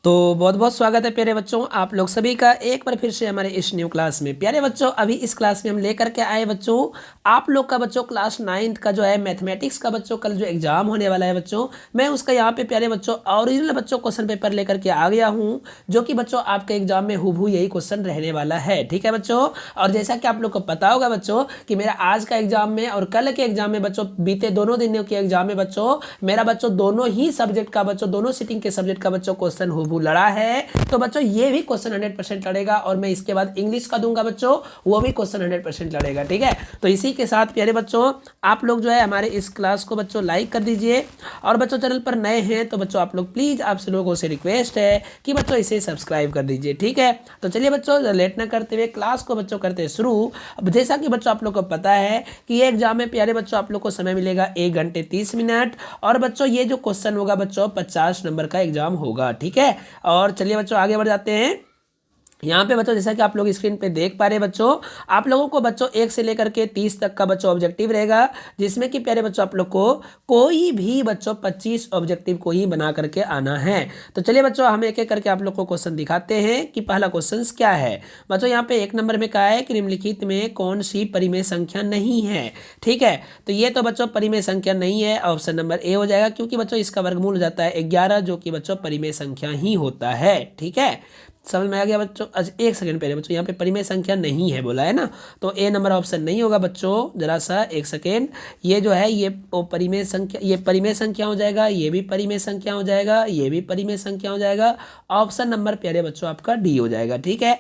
तो बहुत बहुत स्वागत है प्यारे बच्चों, आप लोग सभी का एक बार फिर से हमारे इस न्यू क्लास में। प्यारे बच्चों, अभी इस क्लास में हम लेकर के आए बच्चों आप लोग का बच्चों क्लास 9th का जो है मैथमेटिक्स का बच्चों कल जो एग्जाम होने वाला है बच्चों, मैं उसका यहाँ पे प्यारे बच्चों ओरिजिनल बच्चों क्वेश्चन पेपर लेकर के आ गया हूँ, जो कि बच्चों आपके एग्जाम में हूबहू यही क्वेश्चन रहने वाला है। ठीक है बच्चों, और जैसा कि आप लोग को पता होगा बच्चों कि मेरा आज का एग्जाम में और कल के एग्जाम में बच्चों, बीते दोनों दिनों के एग्जाम में बच्चों मेरा बच्चों दोनों ही सब्जेक्ट का बच्चों, दोनों सीटिंग के सब्जेक्ट का बच्चों क्वेश्चन हूबहू लड़ा है। तो बच्चों ये भी क्वेश्चन 100% लड़ेगा, और मैं इसके बाद इंग्लिश का दूंगा बच्चों, वो भी क्वेश्चन 100% लड़ेगा। ठीक है, तो इसी के साथ प्यारे बच्चों आप लोग जो है हमारे इस क्लास को बच्चों लाइक कर दीजिए, और बच्चों चैनल पर नए हैं तो बच्चों आप लोग प्लीज, आपसे लोगों से रिक्वेस्ट है कि बच्चों इसे सब्सक्राइब कर दीजिए। ठीक है, तो चलिए बच्चों लेट ना करते हुए क्लास को बच्चों करते शुरू। अब जैसा कि बच्चों आप लोग को पता है कि ये एग्जाम में प्यारे बच्चों आप लोग को समय मिलेगा 1 घंटे 30 मिनट, और बच्चों ये जो क्वेश्चन होगा बच्चों 50 नंबर का एग्जाम होगा। ठीक है, और चलिए बच्चों आगे बढ़ जाते हैं। यहाँ पे बच्चों जैसा कि आप लोग स्क्रीन पे देख पा रहे हैं बच्चों, आप लोगों को बच्चों 1 से लेकर के 30 तक का बच्चों ऑब्जेक्टिव रहेगा, जिसमें कि प्यारे बच्चों आप लोग को कोई भी बच्चों 25 ऑब्जेक्टिव को ही बना करके आना है। तो चलिए बच्चों हम एक एक करके आप लोग को क्वेश्चन दिखाते हैं कि पहला क्वेश्चन क्या है। बच्चों यहाँ पे 1 नंबर में कहा है कि निम्नलिखित में कौन सी परिमेय संख्या नहीं है। ठीक है, तो ये तो बच्चों परिमेय संख्या नहीं है, ऑप्शन नंबर ए हो जाएगा, क्योंकि बच्चों इसका वर्गमूल हो जाता है 11, जो कि बच्चों परिमेय संख्या ही होता है। ठीक है, समझ में आ गया बच्चों। अच्छा एक सेकंड पहले बच्चों, यहाँ पे परिमेय संख्या नहीं है बोला है ना, तो ए नंबर ऑप्शन नहीं होगा बच्चों। जरा सा एक सेकेंड, ये जो है ये परिमेय संख्या, ये परिमेय संख्या हो जाएगा, ये भी परिमेय संख्या हो जाएगा, ये भी परिमेय संख्या हो जाएगा। ऑप्शन नंबर प्यारे बच्चों आपका डी हो जाएगा। ठीक है,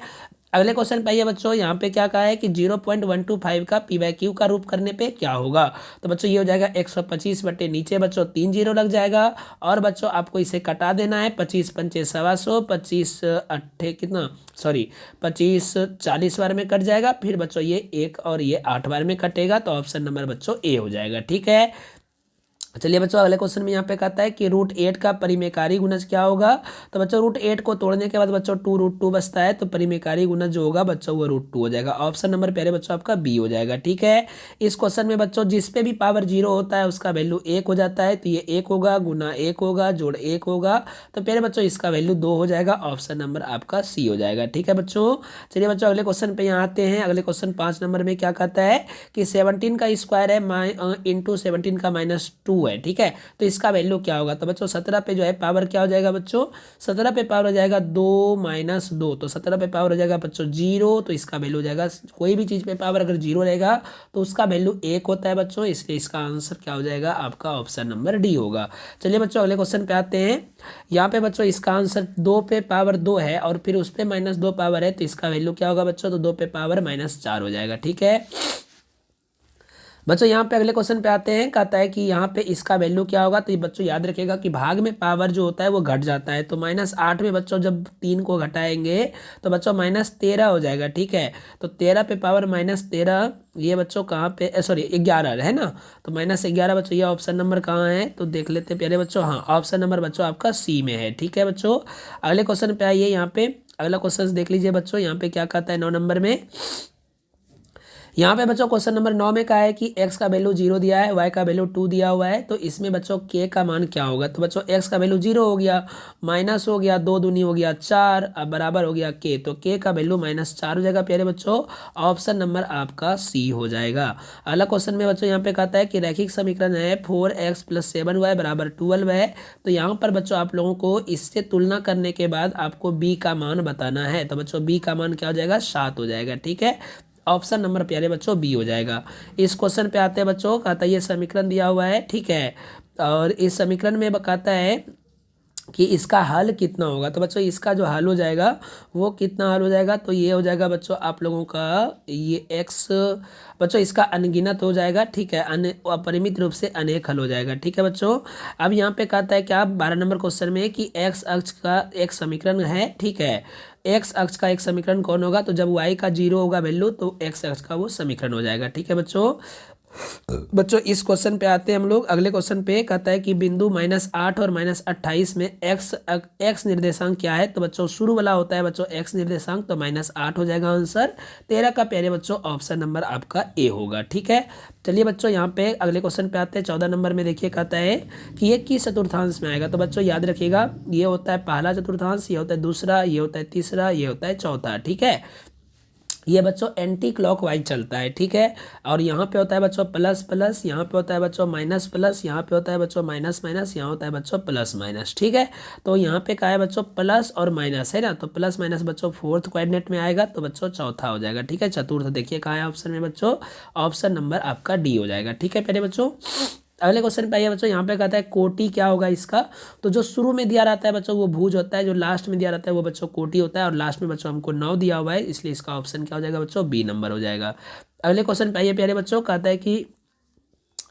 अगले क्वेश्चन पे आइए बच्चों, यहाँ पे क्या कहा है कि 0.125 का पी बाई क्यू का रूप करने पे क्या होगा। तो बच्चों ये हो जाएगा 125 बटे नीचे बच्चों 3 जीरो लग जाएगा, और बच्चों आपको इसे कटा देना है। 25 पंचे 125, 25 अट्ठे कितना, सॉरी 25 40 बार में कट जाएगा, फिर बच्चों ये 1 और ये 8 बार में कटेगा, तो ऑप्शन नंबर बच्चों ए हो जाएगा। ठीक है, चलिए बच्चों अगले क्वेश्चन में यहाँ पे कहता है कि √8 का परिमेयकारी गुणज क्या होगा। तो बच्चों √8 को तोड़ने के बाद बच्चों 2√2 बचता है, तो परिमेयकारी गुणज जो होगा बच्चों वो √2 हो जाएगा। ऑप्शन नंबर प्यारे बच्चों आपका बी हो जाएगा। ठीक है, इस क्वेश्चन में बच्चों जिस पे भी पावर 0 होता है उसका वैल्यू 1 हो जाता है, तो ये 1 होगा, गुना 1 होगा, जोड़ 1 होगा, तो प्यारे बच्चों इसका वैल्यू 2 हो जाएगा। ऑप्शन नंबर आपका सी हो जाएगा। ठीक है बच्चों, चलिए बच्चों अगले क्वेश्चन पे यहाँ आते हैं। अगले क्वेश्चन 5 नंबर में क्या कहता है कि 17 का स्क्वायर है इंटू 17 का -2 है। ठीक है, तो इसका वैल्यू क्या होगा। तो बच्चों 17 पे जो है पावर क्या हो जाएगा बच्चों, 17 पे पावर हो जाएगा 2 - 2, तो 17 पे पावर हो जाएगा बच्चों 0, तो इसका वैल्यू हो जाएगा, कोई भी चीज़ पे पावर अगर 0 रहेगा तो उसका वैल्यू 1 होता है बच्चों, इसलिए इसका आंसर क्या हो जाएगा आपका ऑप्शन नंबर डी होगा। चलिए बच्चों अगले क्वेश्चन पे आते हैं। यहाँ पे बच्चों इसका आंसर 2 पे पावर 2 है, और फिर उस पर -2 पावर है, तो इसका वैल्यू क्या होगा बच्चों, तो 2 पे पावर -4 हो जाएगा। ठीक है बच्चों, यहाँ पे अगले क्वेश्चन पे आते हैं। कहता है कि यहाँ पे इसका वैल्यू क्या होगा। तो ये बच्चों याद रखिएगा कि भाग में पावर जो होता है वो घट जाता है, तो -8 में बच्चों जब 3 को घटाएंगे तो बच्चों -13 हो जाएगा। ठीक है, तो 13 पे पावर -13, ये बच्चों कहाँ पे, सॉरी 11 है ना, तो -11 बच्चों, ये ऑप्शन नंबर कहाँ है तो देख लेते हैं प्यारे बच्चों। हाँ, ऑप्शन नंबर बच्चों आपका सी में है। ठीक है बच्चों, अगले क्वेश्चन पे आइए। यहाँ पे अगला क्वेश्चन देख लीजिए बच्चों, यहाँ पे क्या कहता है 9 नंबर में। यहाँ पे बच्चों क्वेश्चन नंबर 9 में कहा है कि x का वैल्यू 0 दिया है, y का वैल्यू 2 दिया हुआ है, तो इसमें बच्चों k का मान क्या होगा। तो बच्चों x का वैल्यू 0 हो गया, माइनस हो गया, 2 दूनी हो गया 4, अब बराबर हो गया k, तो k का वैल्यू -4 हो जाएगा प्यारे बच्चों। ऑप्शन नंबर आपका सी हो जाएगा। अगला क्वेश्चन में बच्चों यहाँ पे कहता है कि रैखिक समीकरण है 4x + 7y = 12 है, तो यहाँ पर बच्चों आप लोगों को इससे तुलना करने के बाद आपको b का मान बताना है। तो बच्चों b का मान क्या हो जाएगा, 7 हो जाएगा। ठीक है, ऑप्शन नंबर प्यारे बच्चों बी हो जाएगा। इस क्वेश्चन पे आते हैं बच्चों, कहता है ये समीकरण दिया हुआ है। ठीक है, और इस समीकरण में कहता है कि इसका हल कितना होगा। तो बच्चों इसका जो हल हो जाएगा वो कितना हल हो जाएगा, तो ये हो जाएगा बच्चों आप लोगों का ये x, बच्चों इसका अनगिनत हो जाएगा। ठीक है, अपरिमित रूप से अनेक हल हो जाएगा। ठीक है बच्चों, अब यहाँ पे कहता है क्या 12 नंबर क्वेश्चन में कि x अक्ष का एक समीकरण है। ठीक है, x अक्ष का एक समीकरण कौन होगा, तो जब y का 0 होगा वैल्यू तो x अक्ष का वो समीकरण हो जाएगा। ठीक है बच्चों, बच्चों इस क्वेश्चन पे आते हैं हम लोग अगले क्वेश्चन पे। कहता है कि बिंदु -8 और -28 में एक्स निर्देशांक क्या है। तो बच्चों शुरू वाला होता है बच्चों एक्स निर्देशांक, तो -8 हो जाएगा आंसर। 13 का प्यारे बच्चों ऑप्शन नंबर आपका ए होगा। ठीक है, चलिए बच्चों यहाँ पे अगले क्वेश्चन पे आते हैं। 14 नंबर में देखिए कहता है कि ये किस चतुर्थांश में आएगा। तो बच्चों याद रखिएगा, ये होता है पहला चतुर्थांश, ये होता है दूसरा, ये होता है तीसरा, ये होता है चौथा। ठीक है, ये बच्चों एंटी क्लॉकवाइज चलता है। ठीक है, और यहाँ पे होता है बच्चों प्लस प्लस, यहाँ पे होता है बच्चों माइनस प्लस, यहाँ पे होता है बच्चों माइनस माइनस, यहाँ होता है बच्चों प्लस माइनस। ठीक है, तो यहाँ पे क्या है बच्चों प्लस और माइनस है ना, तो प्लस माइनस बच्चों फोर्थ कोऑर्डिनेट में आएगा, तो बच्चों चौथा हो जाएगा। ठीक है, चतुर्थ देखिए कहाँ है ऑप्शन में बच्चों, ऑप्शन नंबर आपका डी हो जाएगा। ठीक है प्यारे बच्चों, अगले क्वेश्चन पे आइए बच्चों। यहाँ पे कहता है कोटि क्या होगा इसका। तो जो शुरू में दिया रहता है बच्चों वो भुज होता है, जो लास्ट में दिया रहता है वो बच्चों कोटि होता है, और लास्ट में बच्चों हमको 9 दिया हुआ है, इसलिए इसका ऑप्शन क्या हो जाएगा बच्चों, बी नंबर हो जाएगा। अगले क्वेश्चन पे आइए प्यारे बच्चों। कहता है कि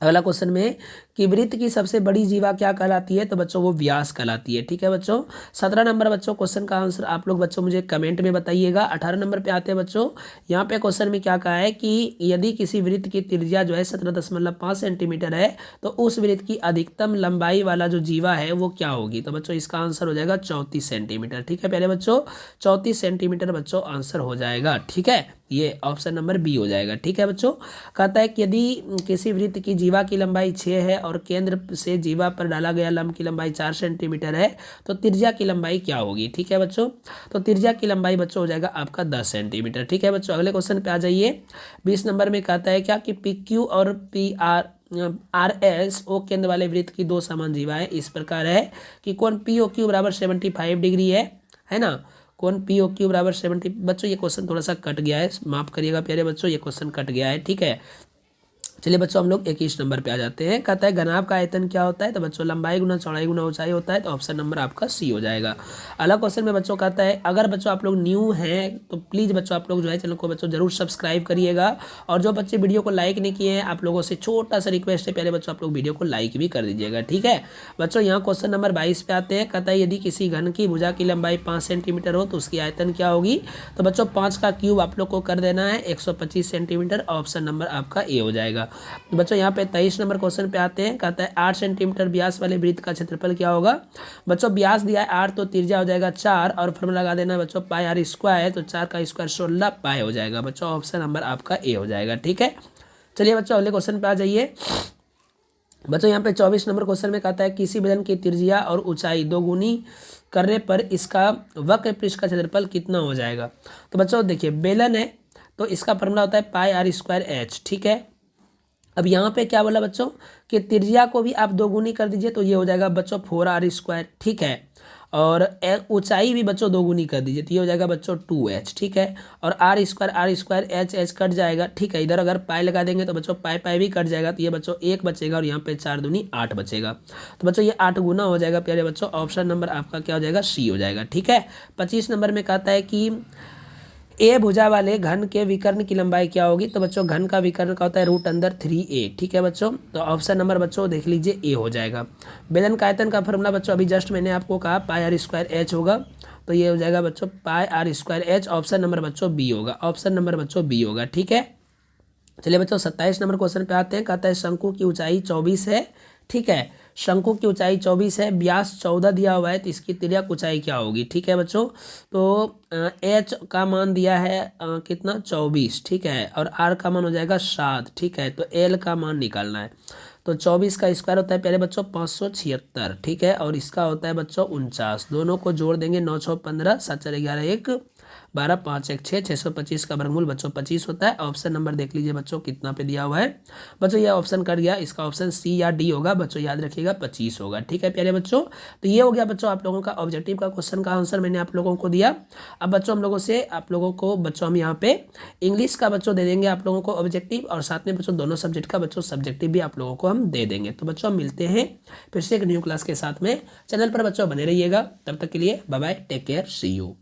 अगला क्वेश्चन में कि वृत्त की सबसे बड़ी जीवा क्या कहलाती है। तो बच्चों वो व्यास कहलाती है। ठीक है बच्चों, 17 नंबर बच्चों क्वेश्चन का आंसर आप लोग बच्चों मुझे कमेंट में बताइएगा। 18 नंबर पे आते हैं बच्चों। यहाँ पे क्वेश्चन में क्या कहा है कि यदि किसी वृत्त की त्रिज्या जो है 17.5 सेंटीमीटर है, तो उस वृत्त की अधिकतम लंबाई वाला जो जीवा है वो क्या होगी। तो बच्चों इसका आंसर हो जाएगा 34 सेंटीमीटर। ठीक है पहले बच्चों 34 सेंटीमीटर बच्चों आंसर हो जाएगा। ठीक है, ये ऑप्शन नंबर बी हो जाएगा। ठीक है बच्चों, कहता है कि यदि किसी वृत्त की जीवा की लंबाई 6 है और केंद्र से जीवा पर डाला गया लंब की लंबाई 4 सेंटीमीटर है, तो त्रिज्या की लंबाई क्या होगी। ठीक है बच्चों, तो त्रिज्या की लंबाई बच्चों हो जाएगा आपका 10 सेंटीमीटर। ठीक है बच्चों, अगले क्वेश्चन पे आ जाइए। 20 नंबर में कहता है क्या कि पी क्यू और पी आर एस ओ केंद्र वाले वृत्त की दो समान जीवाएं इस प्रकार है कि कोण पी ओ क्यू बराबर 75 डिग्री है ना। कौन पी ओ क्यू बराबर 70। बच्चों ये क्वेश्चन थोड़ा सा कट गया है, माफ करिएगा प्यारे बच्चों, ये क्वेश्चन कट गया है। ठीक है, चलिए बच्चों हम लोग 21 नंबर पे आ जाते हैं। कहता है घनाभ का आयतन क्या होता है। तो बच्चों लंबाई गुना चौड़ाई गुना ऊंचाई होता है, तो ऑप्शन नंबर आपका सी हो जाएगा। अगला क्वेश्चन में बच्चों कहता है अगर बच्चों आप लोग न्यू हैं तो प्लीज़ बच्चों आप लोग जो है चैनल को बच्चों जरूर सब्सक्राइब करिएगा, और जो बच्चे वीडियो को लाइक नहीं किए हैं आप लोगों से छोटा सा रिक्वेस्ट है, पहले बच्चों आप लोग वीडियो को लाइक भी कर दीजिएगा। ठीक है बच्चों, यहाँ क्वेश्चन नंबर 22 पे आते हैं। कहता है यदि किसी घन की भुजा की लंबाई 5 सेंटीमीटर हो तो उसकी आयतन क्या होगी। तो बच्चों 5 का क्यूब आप लोग को कर देना है 125 सेंटीमीटर, ऑप्शन नंबर आपका ए हो जाएगा। बच्चों यहाँ पे 23 नंबर क्वेश्चन पे आते हैं। कहता है 8 सेंटीमीटर व्यास वाले वृत्त का क्षेत्रफल क्या होगा। बच्चों व्यास दिया है 8, तो त्रिज्या हो जाएगा 4, और फॉर्मूला लगा देना है बच्चों पाई आर स्क्वायर, तो 4 का स्क्वायर 16 पाई हो जाएगा। बच्चों ऑप्शन नंबर आपका ए हो जाएगा। ठीक है, चलिए बच्चों अगले क्वेश्चन पे आ जाइए। बच्चों यहाँ पे 24 नंबर क्वेश्चन में कहता है किसी बेलन की त्रिज्या और ऊंचाई दोगुनी करने पर इसका वक्र पृष्ठ का क्षेत्रफल कितना हो जाएगा। तो बच्चों देखिए बेलन है तो इसका फॉर्मूला होता है पाई आर स्क्वायर एच। ठीक है, अब यहाँ पे क्या बोला बच्चों कि त्रिज्या को भी आप दोगुनी कर दीजिए, तो ये हो जाएगा बच्चों 4r स्क्वायर। ठीक है, और ऊंचाई भी बच्चों दोगुनी कर दीजिए, तो ये हो जाएगा बच्चों 2h। ठीक है, और आर स्क्वायर एच कट जाएगा। ठीक है, इधर अगर पाई लगा देंगे तो बच्चों पाई भी कट जाएगा, तो ये बच्चों 1 बचेगा, और यहाँ पे 4 दूनी 8 बचेगा। तो बच्चों ये 8 गुना हो जाएगा प्यारे बच्चों, ऑप्शन नंबर आपका क्या हो जाएगा, सी हो जाएगा। ठीक है, 25 नंबर में कहता है कि ए भुजा वाले घन के विकर्ण की लंबाई क्या होगी। तो बच्चों घन का विकर्ण का होता है √3a। ठीक है बच्चों, तो ऑप्शन नंबर बच्चों देख लीजिए ए हो जाएगा। बेलन का आयतन का फॉर्मूला बच्चों अभी जस्ट मैंने आपको कहा पाई आर स्क्वायर एच होगा, तो ये हो जाएगा बच्चों pi r square h, option number बच्चों बी होगा, ऑप्शन नंबर बच्चों बी होगा। ठीक है, चलिए बच्चों 27 नंबर क्वेश्चन पे आते हैं। कहता है शंकु की ऊंचाई 24 है। ठीक है, शंकु की ऊंचाई 24 है, व्यास 14 दिया हुआ है, तो इसकी तिर्यक ऊंचाई क्या होगी। ठीक है बच्चों, तो एच का मान दिया है कितना 24। ठीक है, और आर का मान हो जाएगा 7। ठीक है, तो एल का मान निकालना है, तो 24 का स्क्वायर होता है पहले बच्चों 576। ठीक है, और इसका होता है बच्चों 49, दोनों को जोड़ देंगे 9 6 15 7 4 11 1 12 5 1 6 625 का वर्गमूल बच्चों 25 होता है। ऑप्शन नंबर देख लीजिए बच्चों कितना पे दिया हुआ है। बच्चों ये ऑप्शन कर गया, इसका ऑप्शन सी या डी होगा बच्चों, याद रखिएगा 25 होगा। ठीक है प्यारे बच्चों, तो ये हो गया बच्चों आप लोगों का ऑब्जेक्टिव का क्वेश्चन का आंसर मैंने आप लोगों को दिया। अब बच्चों हम लोगों से आप लोगों को बच्चों हम यहाँ पे इंग्लिश का बच्चों दे देंगे आप लोगों को ऑब्जेक्टिव, और साथ में बच्चों दोनों सब्जेक्ट का बच्चों सब्जेक्टिव भी आप लोगों को हम दे देंगे। तो बच्चों हम मिलते हैं फिर से एक न्यू क्लास के साथ में, चैनल पर बच्चों बने रहिएगा। तब तक के लिए bye bye, take care, see you.